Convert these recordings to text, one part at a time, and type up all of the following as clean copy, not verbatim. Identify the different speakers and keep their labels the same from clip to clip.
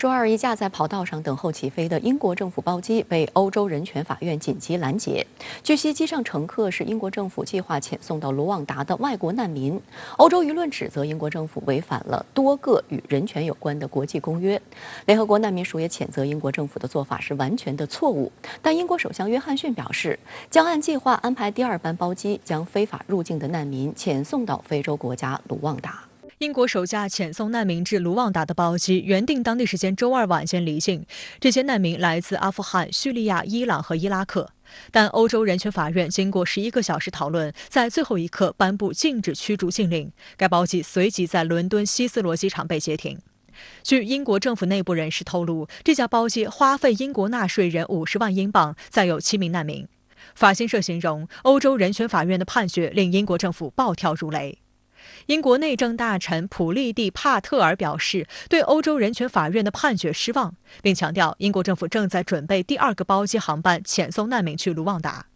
Speaker 1: 周二，一架在跑道上等候起飞的英国政府包机被欧洲人权法院紧急拦截。据悉，机上乘客是英国政府计划遣送到卢旺达的外国难民。欧洲舆论指责英国政府违反了多个与人权有关的国际公约。联合国难民署也谴责英国政府的做法是完全的错误。但英国首相约翰逊表示，将按计划安排第二班包机，将非法入境的难民遣送到非洲国家卢旺达。
Speaker 2: 英国首架遣送难民至卢旺达的包机原定当地时间周二晚间离境，这些难民来自阿富汗、叙利亚、伊朗和伊拉克。但欧洲人权法院经过11个小时讨论，在最后一刻颁布禁止驱逐禁令，该包机随即在伦敦希斯罗机场被截停。据英国政府内部人士透露，这架包机花费英国纳税人50万英镑，载有7名难民。法新社形容，欧洲人权法院的判决令英国政府暴跳如雷。英国内政大臣普利蒂帕特尔表示，对欧洲人权法院的判决失望，并强调英国政府正在准备第二个包机航班遣送难民去卢旺达。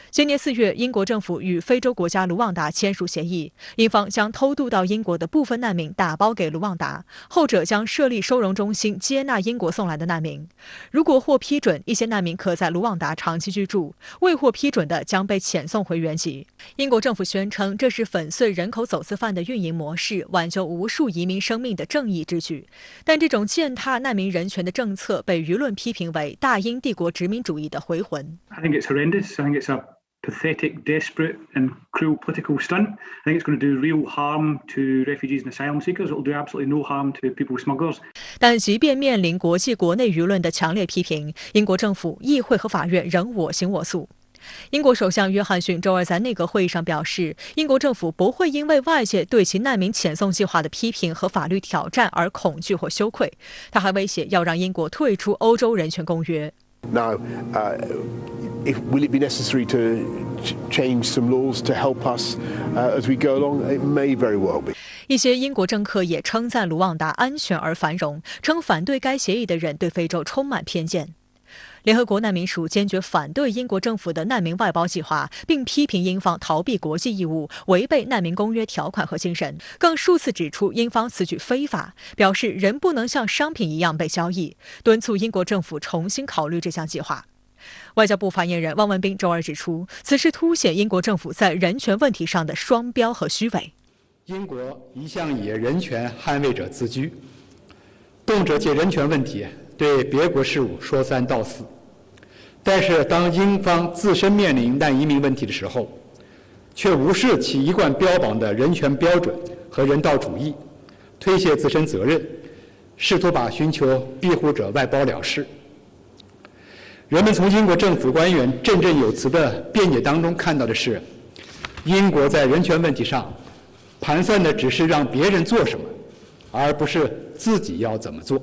Speaker 2: 今年4月，英国政府与非洲国家卢旺达签署协议，英方将偷渡到英国的部分难民打包给卢旺达，后者将设立收容中心接纳英国送来的难民。如果获批准，一些难民可在卢旺达长期居住；未获批准的将被遣送回原籍。英国政府宣称，这是粉碎人口走私犯的运营模式，挽救无数移民生命的正义之举。但这种践踏难民人权的政策被舆论批评为大英帝国殖民主义的回魂。
Speaker 3: I think it's horrendous. I think it's a pathetic, desperate and cruel political stunt. I think it's going to do real harm to refugees and asylum seekers. It will do absolutely no harm to people smugglers.
Speaker 2: 但即便面临国际国内舆论的强烈批评，英国政府、议会和法院仍我行我素。英国首相约翰逊周二在内阁会议上表示，英国政府不会因为外界对其难民遣送计划的批评和法律挑战而恐惧或羞愧。他还威胁要让英国退出欧洲人权公约。
Speaker 4: Now, will it be necessary to change some laws to help us as we go along? It may very well be.
Speaker 2: 一些英国政客也称赞卢旺达安全而繁荣，称反对该协议的人对非洲充满偏见。联合国难民署坚决反对英国政府的难民外包计划，并批评英方逃避国际义务，违背难民公约条款和精神，更数次指出英方此举非法，表示人不能像商品一样被交易，敦促英国政府重新考虑这项计划。外交部发言人汪文斌周二指出，此事凸显英国政府在人权问题上的双标和虚伪。
Speaker 5: 英国一向以人权捍卫者自居，动辄借人权问题对别国事务说三道四。但是当英方自身面临难移民问题的时候，却无视其一贯标榜的人权标准和人道主义，推卸自身责任，试图把寻求庇护者外包了事。人们从英国政府官员振振有词的辩解当中看到的是，英国在人权问题上盘算的只是让别人做什么，而不是自己要怎么做。